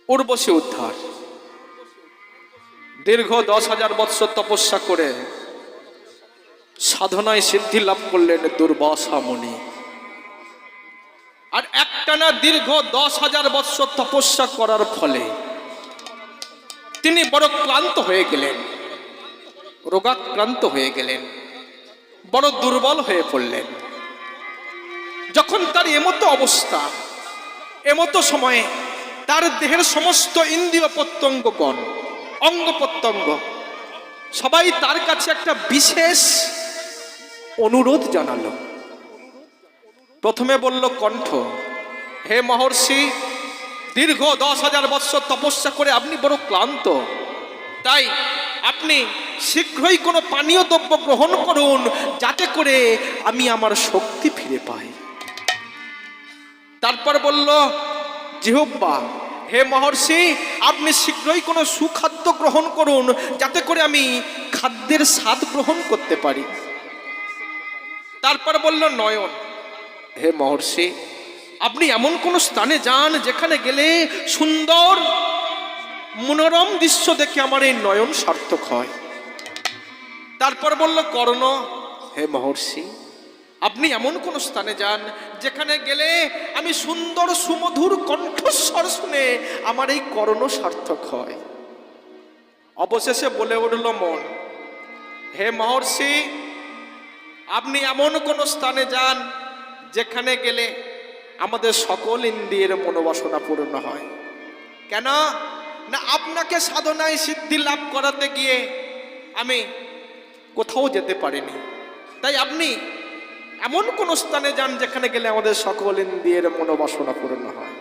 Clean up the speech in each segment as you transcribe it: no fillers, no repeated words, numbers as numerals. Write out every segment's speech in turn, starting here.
উর্বশী উদ্ধার। দীর্ঘ 10,000 বৎসর তপস্যা করে সাধনায় সিদ্ধি লাভ করলেন দুর্বাসা মুনি। আর একটানা দীর্ঘ 10,000 বৎসর তপস্যা করার ফলে তিনি বড় ক্লান্ত হয়ে গেলেন, রোগাক্রান্ত হয়ে গেলেন, বড় দুর্বল হয়ে পড়লেন। যখন তার এমতো অবস্থা, এমতো সময়ে তার দেহের সমস্ত ইন্দ্রিয় প্রত্যঙ্গগণ, অঙ্গ প্রত্যঙ্গ সবাই তার কাছে একটা বিশেষ অনুরোধ জানালো। প্রথমে বলল কণ্ঠ, হে মহর্ষি, দীর্ঘ 10,000 বৎসর তপস্যা করে আপনি বড় ক্লান্ত, তাই আপনি শীঘ্রই কোনো পানীয় দ্রব্য গ্রহণ করুন, যাতে করে আমি আমার শক্তি ফিরে পাই। তারপর বলল জিহ্বা, হে মহর্ষি, আপনি শীঘ্রই কোনো সুখাদ্য গ্রহণ করুন, যাতে করে আমি খাদ্যের স্বাদ গ্রহণ করতে পারি। তারপর বলল নয়ন, হে মহর্ষি, আপনি এমন কোন স্থানে যান যেখানে গেলে সুন্দর মনোরম দৃশ্য দেখে আমার এই নয়ন সার্থক হয়। তারপর বলল কর্ণ, হে মহর্ষি, আপনি এমন কোন স্থানে যান যেখানে গেলে আমি সুন্দর সুমধুর কণ্ঠস্বর শুনে আমার এই কর্ণ সার্থক হয়। অবশেষে বলে উঠল মন, হে মহর্ষি, আপনি এমন কোন স্থানে যান যেখানে গেলে আমাদের সকল ইন্দ্রিয়ের মনোবাসনা পূর্ণ হয়। কেন না, আপনাকে সাধনায় সিদ্ধি লাভ করাতে গিয়ে আমি কোথাও যেতে পারিনি, তাই আপনি এমন কোন স্থানে যান যেখানে গেলে আমাদের সকল ইন্দ্রিয়ের মনোবাসনা পূর্ণ হয়।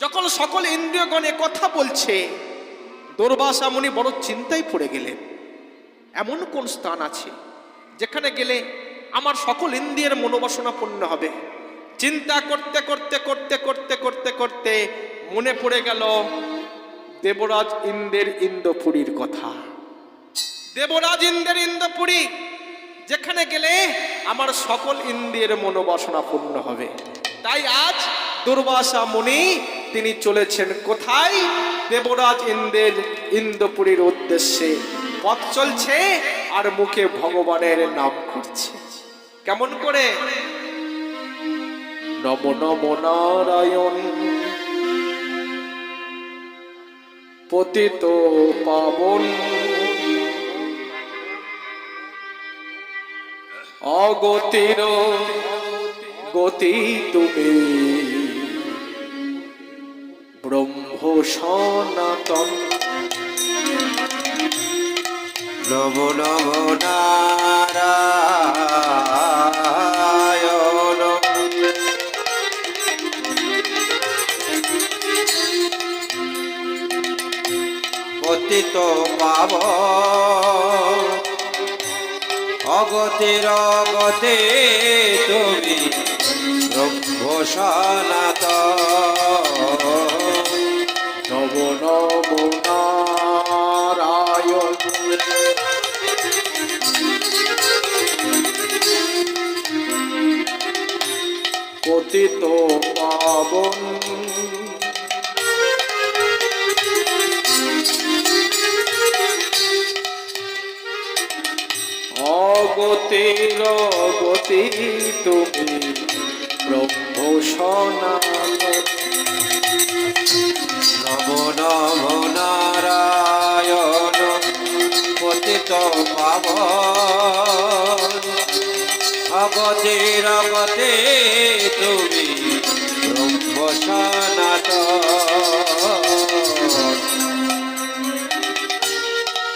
যখন সকল ইন্দ্রিয়গণ কথা বলছে, দুর্বাসা মুনি বড় চিন্তায় পড়ে গেলেন। এমন কোন স্থান আছে যেখানে গেলে আমার সকল ইন্দ্রিয়ের মনোবাসনা পূর্ণ হবে? চিন্তা করতে করতে করতে করতে করতে করতে মনে পড়ে গেল দেবরাজ ইন্দ্রের ইন্দ্রপুরীর কথা। দেবরাজ ইন্দ্রের ইন্দ্রপুরী, যেখানে গেলে আমার সকল ইন্দ্রিয়ের মনোবাসনা পূর্ণ হবে। তাই আজ দুর্বাসা মুনি তিনি চলেছেন কোথায়? দেবরাজ ইন্দ্রের ইন্দ্রপুরীর উদ্দেশ্যে পথ চলছে আর মুখে ভগবানের নাম করছে। কেমন করে? নম নম নারায়ণ পতিত পাবন অগতির গতি তুমি ব্রহ্ম সনাতন। নম নম নারায়ণ পতিত পাবন অগতির গতে তুমি ব্রহ্ম সনাতন। নম নম নারায়ণ পতিত পাবন অগতির গতি তুমি ব্রহ্ম সনাতন। নম নম নারায়ণ পতিত পাবন অগতির গতে তুমি ব্রহ্ম সনাতন।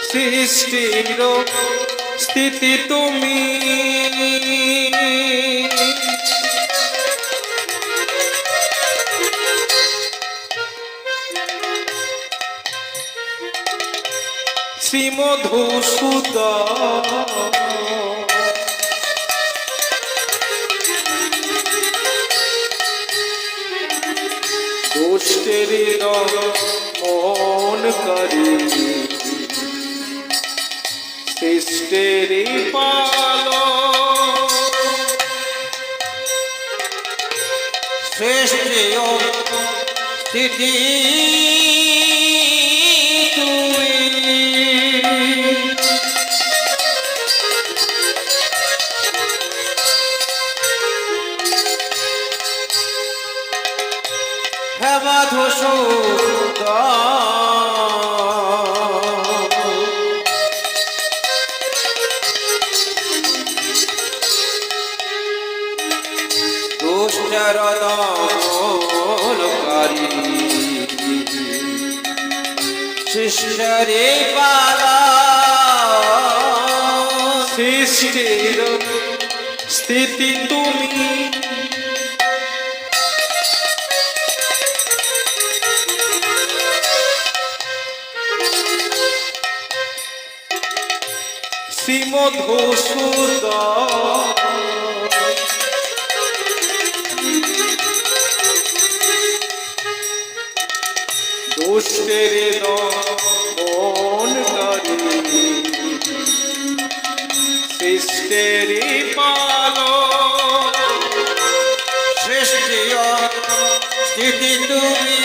সৃষ্টির স্থিতি তুমি শ্রী মধুসূদন দুষ্টের মন করি শিষ্টের পালো শ্রেষ্ঠ স্থিতি দুষ্টর দমনকারী শিষ্যরে পালা সৃষ্টির স্থিতি তুমি শ্রীমধুসূদন দুষ্টের দমনকারী সৃষ্টের পালক সৃষ্টি স্থিতি তুমি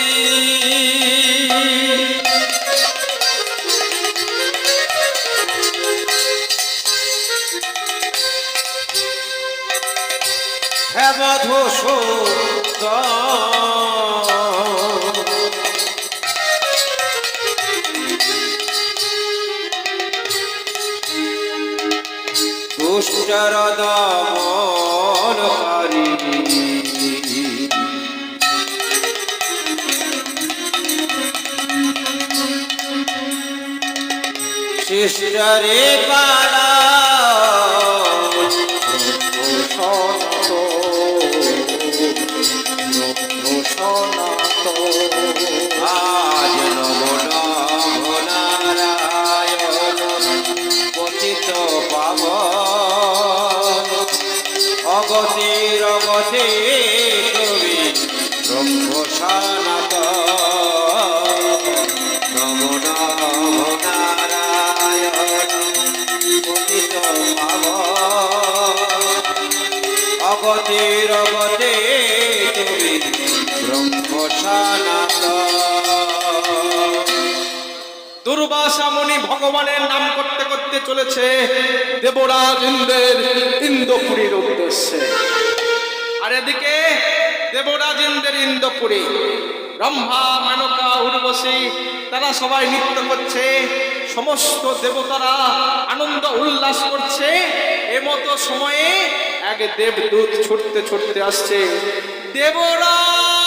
হে মধুসূদন দুষ্টর দমনকারী শিষ্যরে পালা আজ নম নম নারায়ণ পতিত পাবন অগতির অগতি তুমি ব্রহ্ম সনাতন নম নম নারায়ণ পতিত পাবন অগতির অগতি তুমি ব্রহ্ম সনাতন। দুর্বাসা মুনি ভগবানের নাম করতে করতে চলেছে দেবরাজ ইন্দ্রের ইন্দ্রপুরীর উদ্দেশ্যে। আর এদিকে দেবরাজ ইন্দ্রের ইন্দ্রপুরী ব্রহ্মা মেনকা উর্বশী তারা সবাই নৃত্য করছে, সমস্ত দেবতারা আনন্দ উল্লাস করছে। এমতো সময়ে এক দেবদূত ছুটতে ছুটতে আসছে। দেবরাজ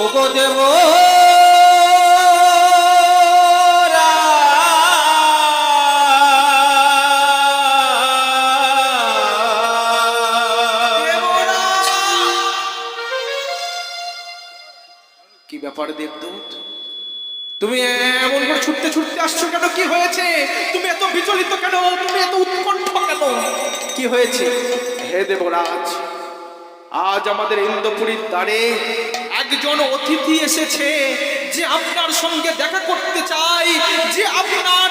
ওগো দেব কি ব্যাপার দেবদূত, তুমি এমন করে ছুটতে ছুটতে আসছো কেন? কি হয়েছে? তুমি এত বিচলিত কেন? তুমি এত উৎকণ্ঠ কেন? কি হয়েছে? হে দেবরাজ, আজ আমাদের ইন্দ্রপুরীর দ্বারে একজন অতিথি এসেছে যে আপনার সঙ্গে দেখা করতে চায়, যে আপনার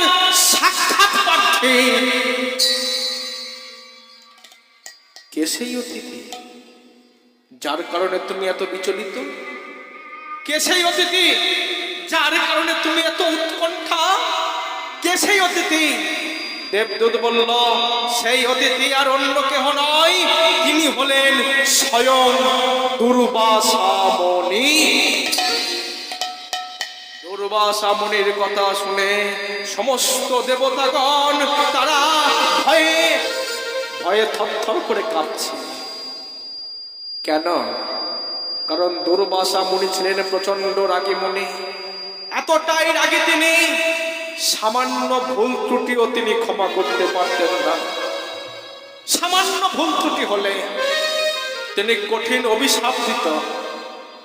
সাক্ষাৎ প্রার্থী। কে সেই অতিথি যার কারণে তুমি এত বিচলিত? কে সেই অতিথি যার কারণে তুমি এত উৎকণ্ঠা? কে সেই অতিথি? দেবদূত বলল, সেই অতিথি আর অন্য কেহ নয়, তিনি হলেন স্বয়ং দুর্বাসা মুনি। দুর্বাসা মুনির কথা শুনে সমস্ত দেবতাগণ তারা ভয়ে ভয়ে থরথর করে কাঁপছে। কেন? কারণ দুর্বাসা মুনি ছিলেন প্রচন্ড রাগী মুনি। এতটাই রাগী তিনি, সামান্য ভুল ত্রুটিও তিনি ক্ষমা করতে পারতেন না। সামান্য ভুল ত্রুটি হলে তিনি কঠিন অভিশাপ দিত,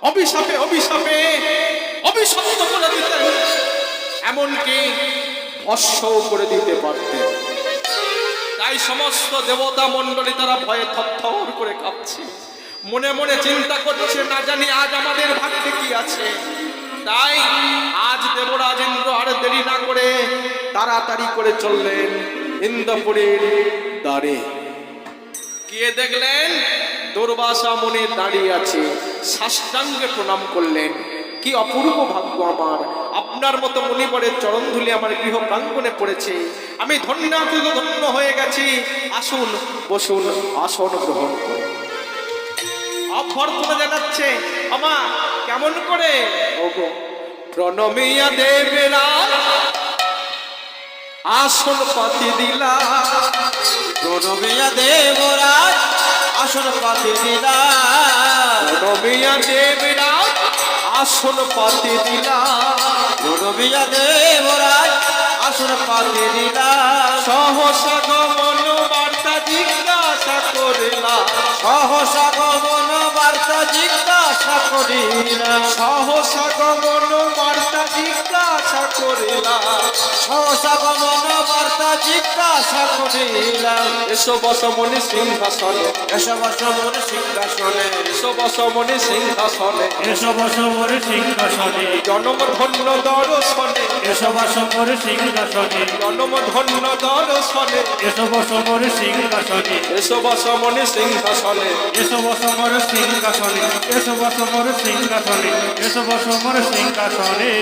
অভিশাপে অভিশাপে অভিশপ্ত করে দিতেন, এমনকি ভস্মও করে দিতে পারতেন। তাই সমস্ত দেবতা মণ্ডলী তারা ভয়ে থরথর করে কাঁপছে, মনে মনে চিন্তা করছে, না জানি আজ আমাদের ভাগ্যে কি আছে। তাই আজ দেবরাজ ইন্দ্র আর দেরি না করে তাড়াতাড়ি করে চললেন ইন্দ্রপুরীর দ্বারে। গিয়ে দেখলেন দুর্বাসা মুনি দাঁড়িয়ে আছে, সাষ্টাঙ্গে প্রণাম করলেন। কি অপূর্ব ভাগ্য আমার, আপনার মতো মুনিবরের চরণ ধুলি আমার গৃহ প্রাঙ্গণে পড়েছে। আমি ধন্যাতীত ধন্য হয়ে গেছি। আসুন, বসুন, আসন গ্রহণ করুন। অভ্যর্থনা জানাচ্ছে। আমা কেমন করে? ওগো প্রণমিয়া দেবেরা আসন পাতি দিলা, প্রণমিয়া দেবরাজ আসন পাতি দিলা, প্রণমিয়া দেবেরা আসন পাতি দিলা, প্রণমিয়া দেবরাজ আসন পাতি দিলা, সহসা গমন বার্তা জিজ্ঞাসা করিলা, সহসা গমন বার্তা জিজ্ঞাসা করিলা, সহসা গমন বার্তা জিজ্ঞাসা করিলা, সহসা গমন বার্তা জিজ্ঞাসা করিলা, এসো বসমনি সিংহাসনে, এসব সমর সিংহাসনে, এসো বসমনি সিংহাসনে, এসব সমর সিংহাসনে, জনম ধন্য দর্শনে, এসব সমর সিংহাসনে, জনম ধন্য দর্শনে, এসব সমর সিংহাসনে, এসো বসমনি সিংহাসনে, এসব সমর সিংহাসনে, এসব সমর সিংহাসনে, এসব সমর সিংহাসনে।